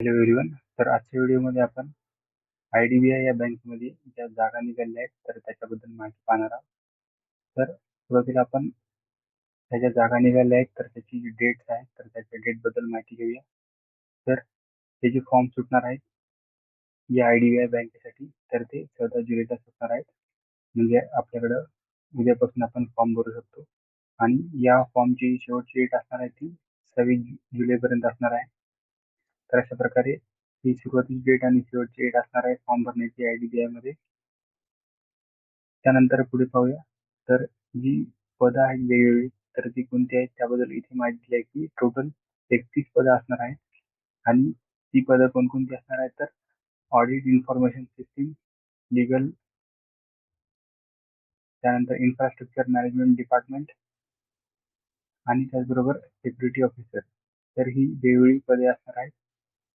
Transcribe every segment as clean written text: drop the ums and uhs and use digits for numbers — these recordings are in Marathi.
Hello everyone. तर आजच्या व्हिडिओमध्ये आपण IDBI या बँकेमध्ये ज्या जागा निघाल्या आहेत तर त्याच्याबद्दल माहिती पाहणार आहोत. तर सुरुवातीला आपण त्या ज्या जागा निघाल्या आहेत तर त्याची जी डेट्स आहेत तर त्याच्या डेटबद्दल माहिती घेऊया. तर ते जे फॉर्म सुटणार आहेत या IDBI बँकेसाठी तर ते 14 जुलैला सुटणार आहेत. म्हणजे आपल्याकडं उद्यापासून आपण फॉर्म भरू शकतो आणि या फॉर्मची शेवटची डेट असणार आहे ती 26 जुलैपर्यंत असणार आहे. तर अशा प्रकारे ही सुरुवातीची डेट आणि शेवटची डेट असणार आहे फॉर्म भरण्याची IDBI मध्ये. त्यानंतर पुढे पाहूया. तर जी पदं आहेत वेगवेगळी तर ती कोणती आहेत त्याबद्दल इथे माहिती दिली आहे की टोटल 31 पदं असणार आहेत. आणि ती पदं कोणकोणती असणार आहेत तर ऑडिट इन्फॉर्मेशन सिस्टीम, लीगल, त्यानंतर इन्फ्रास्ट्रक्चर मॅनेजमेंट डिपार्टमेंट आणि त्याचबरोबर सिक्युरिटी ऑफिसर. तर ही वेगवेगळी पदे असणार आहेत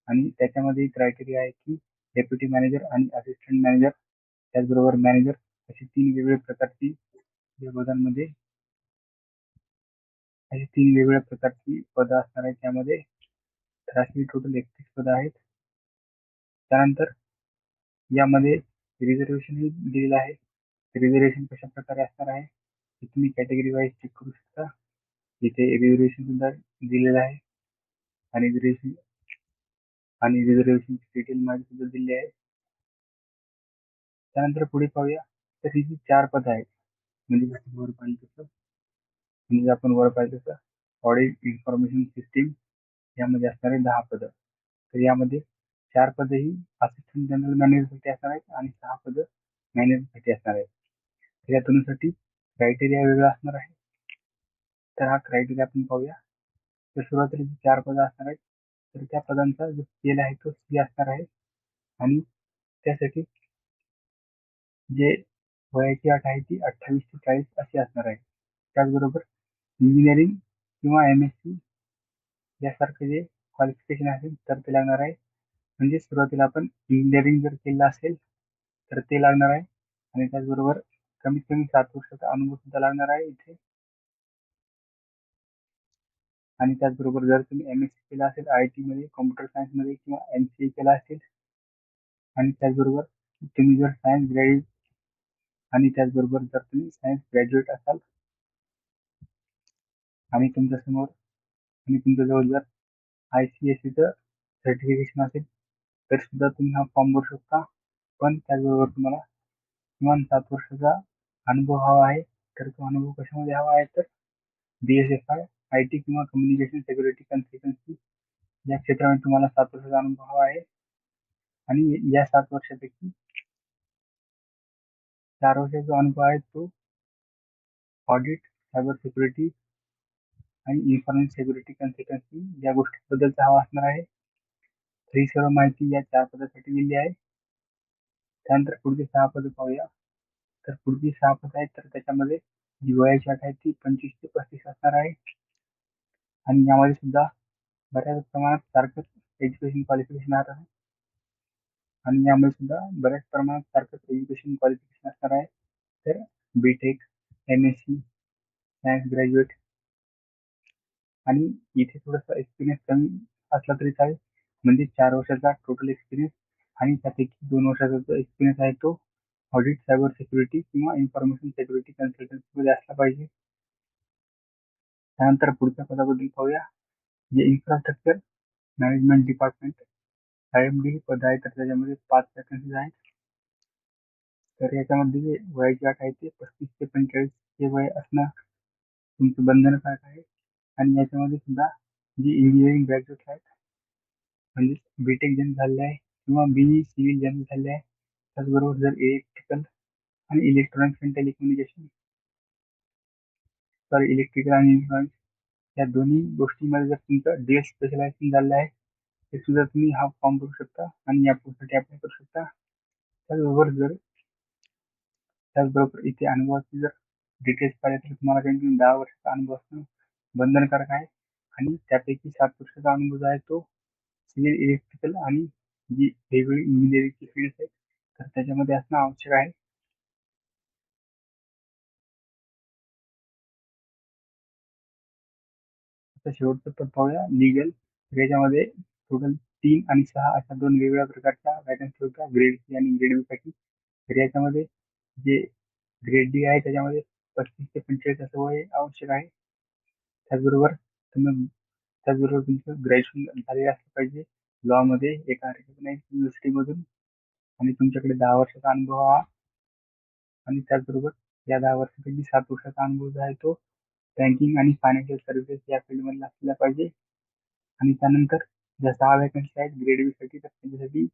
आणि त्याच्यामध्ये क्रायटेरिया आहे की डेप्युटी मॅनेजर आणि असिस्टंट मॅनेजर त्याचबरोबर मॅनेजर अशी तीन वेगवेगळ्या प्रकारची पदं असणार आहेत त्यामध्ये. तर अशी टोटल 31 पदं आहेत. त्यानंतर यामध्ये रिझर्वेशनही दिलेलं आहे. रिझर्वेशन कशा प्रकारे असणार आहे हे तुम्ही कॅटेगरी वाईज चेक करू शकता. इथे रिझर्वेशन सुद्धा दिलेलं आहे आणि रिझर्वेशनची डिटेल माहिती सुद्धा दिली आहे. त्यानंतर पुढे पाहूया. तर ही जी 4 पदं आहेत म्हणजे आपण वर पाहिलं तसं ऑडिट इन्फॉर्मेशन सिस्टीम यामध्ये असणारे 10 पदं. तर यामध्ये 4 पदं ही असिस्टंट जनरल मॅनेजरसाठी असणार आहेत आणि 6 पदं मॅनेजरसाठी असणार आहेत. तर या दोन्हीसाठी क्रायटेरिया वेगळा असणार आहे. तर हा क्रायटेरिया आपण पाहूया. तर सुरुवातीला जी 4 पदं असणार आहेत तर त्या पदांचा जो स्केल आहे तो C असणार आहे आणि त्यासाठी जे वयाची अट आहे ती 28 ते 40 अशी असणार आहे. त्याचबरोबर इंजिनिअरिंग किंवा MSc यासारखं जे क्वालिफिकेशन असेल तर ते लागणार आहे. म्हणजे सुरुवातीला आपण इंजिनिअरिंग जर केलं असेल तर ते लागणार आहे आणि त्याचबरोबर कमीत कमी 7 वर्षाचा अनुभव सुद्धा लागणार आहे इथे. आणि त्याचबरोबर जर तुम्ही MSc केलं असेल IT मध्ये, कॉम्प्युटर सायन्समध्ये किंवा MCA केला असेल आणि त्याचबरोबर तुम्ही जर सायन्स ग्रॅज्युएट आणि त्याचबरोबर जर तुम्ही सायन्स ग्रॅज्युएट असाल आणि तुमच्याजवळ जर ICSEचं सर्टिफिकेशन असेल तर सुद्धा तुम्ही हा फॉर्म भरू शकता. पण त्याचबरोबर तुम्हाला किमान 7 वर्षाचा अनुभव हवा आहे. तर तो अनुभव कशामध्ये हवा आहे तर BSFI, IT किंवा कम्युनिकेशन सिक्युरिटी कन्सल्टन्सी या क्षेत्रामध्ये तुम्हाला 7 वर्षाचा अनुभव हवा आहे. आणि या 7 वर्षापैकी 4 वर्षाचा अनुभव आहे तो ऑडिट, सायबर सिक्युरिटी आणि इन्फॉर्मेशन सिक्युरिटी कन्सल्टन्सी या गोष्टीबद्दलचा हवा असणार आहे. तर ही सर्व माहिती या 4 पदासाठी दिली आहे. त्यानंतर पुढची 6 पदं पाहूया. तर पुढची 6 पदं आहेत तर त्याच्यामध्ये जी वयाची अट आहे ती 25 ते 35 असणार आहे आणि यामध्ये सुद्धा बऱ्याच प्रमाणात सारखंच एज्युकेशन क्वालिफिकेशन राहत आहे आणि यामध्ये सुद्धा बऱ्याच प्रमाणात सारखंच एज्युकेशन क्वालिफिकेशन असणार आहे. तर BTech, MSc, सायन्स ग्रॅज्युएट आणि इथे थोडासा एक्सपिरियन्स कमी असला तरी चालेल. म्हणजे 4 वर्षाचा टोटल एक्सपिरियन्स आणि त्यापैकी 2 वर्षाचा जो एक्सपिरियन्स आहे तो ऑडिट, सायबर सिक्युरिटी किंवा इन्फॉर्मेशन सिक्युरिटी कन्सल्टन्सीमध्ये असला पाहिजे. त्यानंतर पुढच्या पदाबद्दल पाहूया. जे इन्फ्रास्ट्रक्चर मॅनेजमेंट डिपार्टमेंट IMD पद आहे तर त्याच्यामध्ये 5 वॅकन्सीज आहेत. तर याच्यामध्ये जे वयाची अट आहे ते 35 ते 45 हे वय असणं तुमचं बंधनकारक आहे. आणि याच्यामध्ये सुद्धा जी इंजिनिअरिंग ग्रॅज्युएट आहेत म्हणजे BTech ज्यांनी झालेले आहे किंवा BE सिव्हिल ज्यांनी झाले आहे त्याचबरोबर जर इलेक्ट्रिकल आणि इलेक्ट्रॉनिक्स अँड टेलिकम्युनिकेशन इलेक्ट्रिकल आणि इलेक्ट्रॉनिक्स या दोन्ही गोष्टींमध्ये जर तुमचं DS स्पेशलायझेशन झालं आहे ते सुद्धा तुम्ही हा फॉर्म भरू शकता आणि या पोस्टसाठी अप्लाय करू शकता. त्याचबरोबर इथे अनुभवाची जर डिटेल्स पाहिजे तर तुम्हाला कमीत 10 वर्षाचा अनुभव असणं बंधनकारक आहे आणि त्यापैकी 7 वर्षाचा अनुभव जो आहे तो सिव्हिल, इलेक्ट्रिकल आणि जी वेगवेगळी इंजिनिअरिंगची फील्ड्स आहेत तर त्याच्यामध्ये असणं आवश्यक आहे. आता शेवटचं पद पाहूया लीगल. याच्यामध्ये टोटल 3 आणि 6 अशा 2 वेगवेगळ्या प्रकारच्या वॅकन्सी होत्या, ग्रेड सी आणि ग्रेड बी साठी. तर याच्यामध्ये जे ग्रेड डी आहे त्याच्यामध्ये 35 ते 45 असं वय आवश्यक आहे. त्याचबरोबर तुम्ही त्याचबरोबर तुमचं ग्रॅज्युएशन झालेलं असलं पाहिजे लॉ मध्ये एका रिकग्नाइज युनिव्हर्सिटीमधून, आणि तुमच्याकडे 10 वर्षाचा अनुभव हा, आणि त्याचबरोबर या 10 वर्षापैकी 7 वर्षाचा अनुभव जो आहे तो बँकिंग आणि फायनान्शियल सर्व्हिसेस या फील्डमध्ये असला पाहिजे. आणि त्यानंतर ज्या 6 वॅकन्सी आहेत ग्रेड बी साठी, तर त्यांच्यासाठी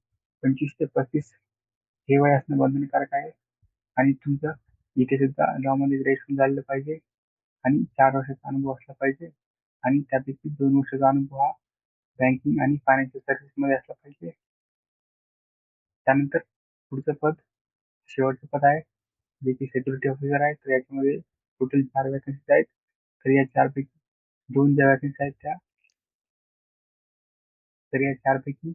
25 ते 35 हे वय असणं बंधनकारक आहे. आणि तुमचं इथे सुद्धा लॉ मध्ये ग्रॅज्युएशन झालेलं पाहिजे आणि 4 वर्षाचा अनुभव असला पाहिजे, आणि त्यापैकी 2 वर्षाचा अनुभव हा बँकिंग आणि फायनान्शियल सर्व्हिस मध्ये असला पाहिजे. त्यानंतर पुढचं पद, शेवटचं पद आहे जे की सिक्युरिटी ऑफिसर आहे. तर याच्यामध्ये टोटल 4 वॅकन्सी आहेत. तर या 4 पैकी 2 ज्या वॅकन्सी आहेत त्या, तर या 4 पैकी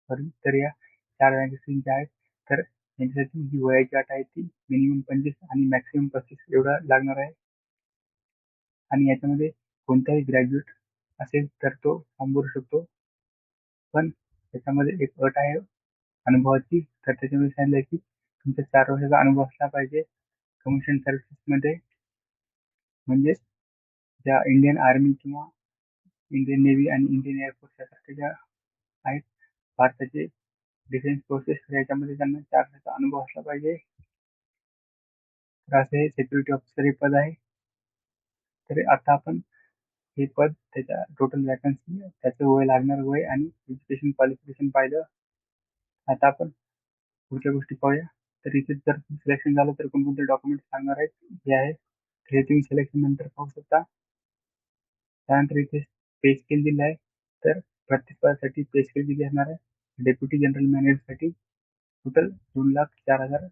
सॉरी तर या 4 वॅकन्सी ज्या आहेत, तर यांच्यासाठी जी वयाची अट आहे ती मिनिमम 25 आणि मॅक्सिमम 35 एवढा लागणार आहे. आणि याच्यामध्ये कोणताही ग्रॅज्युएट असेल तर तो फॉर्म भरू शकतो. पण त्याच्यामध्ये एक अट आहे अनुभवाची. तर त्याच्यामध्ये सांगितलं की तुमचा 4 वर्षाचा अनुभव असला पाहिजे कमिशन सर्व्हिसेस मध्ये, म्हणजे ज्या इंडियन आर्मी किंवा इंडियन नेव्ही आणि इंडियन एअरफोर्स यासारख्या ज्या आहेत भारताचे डिफेन्स फोर्सेस, याच्यामध्ये त्यांना 4 वर्षाचा अनुभव असला पाहिजे. तर असे सिक्युरिटी ऑफिसर हे पद आहे. तर आता आपण हे पद, त्याच्या टोटल वॅकन्सी, त्याचं वय, लागणार वय आणि एज्युकेशन क्वालिफिकेशन पाहिलं. आता आपण पुढच्या गोष्टी पाहूया. तर इथे जर सिलेक्शन झालं तर कोणकोणते डॉक्युमेंट सांगणार आहेत हे आहे. तर हे तुम्ही सिलेक्शन नंतर पाहू शकता. त्यानंतर इथे पे स्केल दिलं आहे. तर प्रत्येक पदासाठी पे स्केल दिली असणार आहे. डेप्युटी जनरल मॅनेजरसाठी टोटल 2,04,000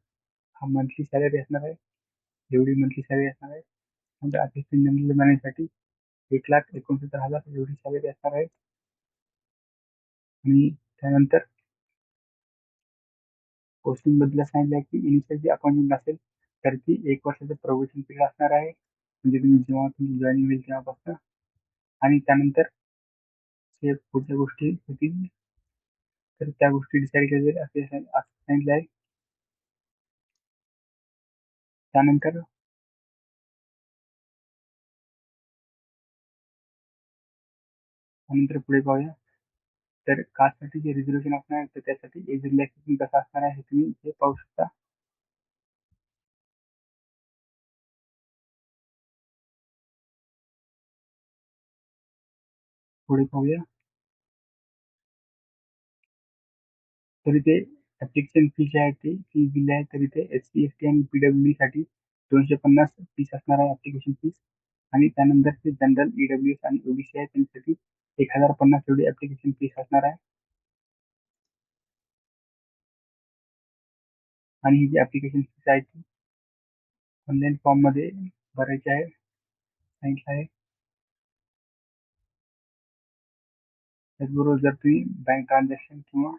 हा मंथली सॅलरी असणार आहे, एवढी मंथली सॅलरी असणार आहे. नंतर असिस्टंट जनरल मॅनेजरसाठी 1,69,000 एवढी सॅलरी असणार आहे. आणि त्यानंतर पोस्टिंग बद्दल सांगितलं की इनिशियल जी अपॉइंटमेंट असेल तर ती 1 वर्षाचं प्रोबेशन पिरियड असणार आहे, म्हणजे तुम्ही जेव्हा तुमची जॉईनिंग होईल तेव्हापासून. आणि त्यानंतर जे पुढच्या गोष्टी होतील तर त्या गोष्टी डिसाईड केलेल्या असे सांगितलं आहे. त्यानंतर त्यानंतर पुढे पाहूया. तर कास्टसाठी जे रिझर्वेशन असणार आहे तर त्यासाठी एज रिलॅक्सेशन कसं असणार आहे हे तुम्ही इथे पाहू शकता. पुढे पाहूया. तर इथे ऍप्लिकेशन फी जी आहे ती फी दिली आहे. तर इथे SC ST आणि PWD साठी 250 फीस असणार आहे ऍप्लिकेशन फीस. आणि त्यानंतर जे जनरल EWS आणि OBC आहे त्यांच्यासाठी 1,050 एवढी ऍप्लिकेशन फीस असणार आहे. आणि ही जी ऍप्लिकेशन फीस आहे ती ऑनलाईन फॉर्म मध्ये भरायची आहे सांगितलं आहे. त्याचबरोबर जर तुम्ही बँक ट्रान्झॅक्शन किंवा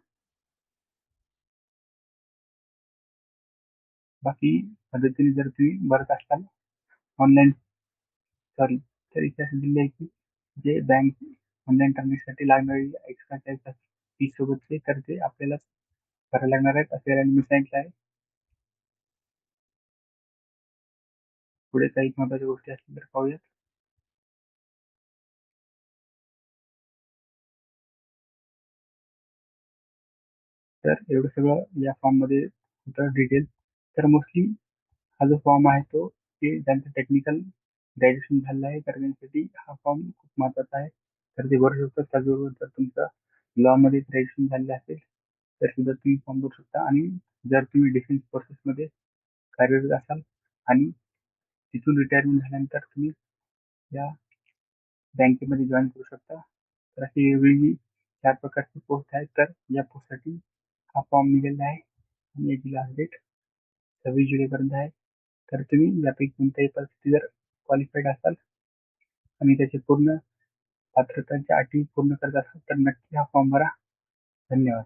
बाकी पद्धतीने जर तुम्ही भरत असाल ऑनलाईन, सॉरी, तर इथे असं दिले आहे की जे बँक ऑनलाईन ट्रान्झॅक्शनसाठी लागणारी एक्स्ट्रा चार्जेस फी सोबतचे तर ते आपल्याला करायला लागणार आहेत असे मी सांगितलं आहे. पुढे काही महत्वाच्या गोष्टी असतील तर पाहूयात. तर एवढं सगळं या फॉर्म मध्ये होतं डिटेल. तर मोस्टली हा जो फॉर्म आहे तो की ज्यांचं टेक्निकल ग्रॅज्युएशन झालेलं आहे तर त्यांच्यासाठी हा फॉर्म खूप महत्वाचा आहे. तर ते भरू शकतात. त्याचबरोबर जर तुमचं लॉ मध्ये ग्रॅज्युएशन झालेलं असेल तर सुद्धा तुम्ही फॉर्म भरू शकता. आणि जर तुम्ही डिफेन्स फोर्सेसमध्ये कार्यरत असाल आणि तिथून रिटायरमेंट झाल्यानंतर तुम्ही या बँकेमध्ये जॉईन करू शकता. तर अशी वेगवेगळी 4 प्रकारची पोस्ट आहेत. तर या पोस्टसाठी हा फॉर्म निघालेला आहे आणि याची लास्ट डेट 26 जुलैपर्यंत आहे. तर तुम्ही यापैकी कोणत्याही परिस्थिती जर क्वालिफाईड असाल आणि त्याचे पूर्ण पात्रताच्या अटी पूर्ण करत असाल तर नक्की हा फॉर्म भरा. धन्यवाद.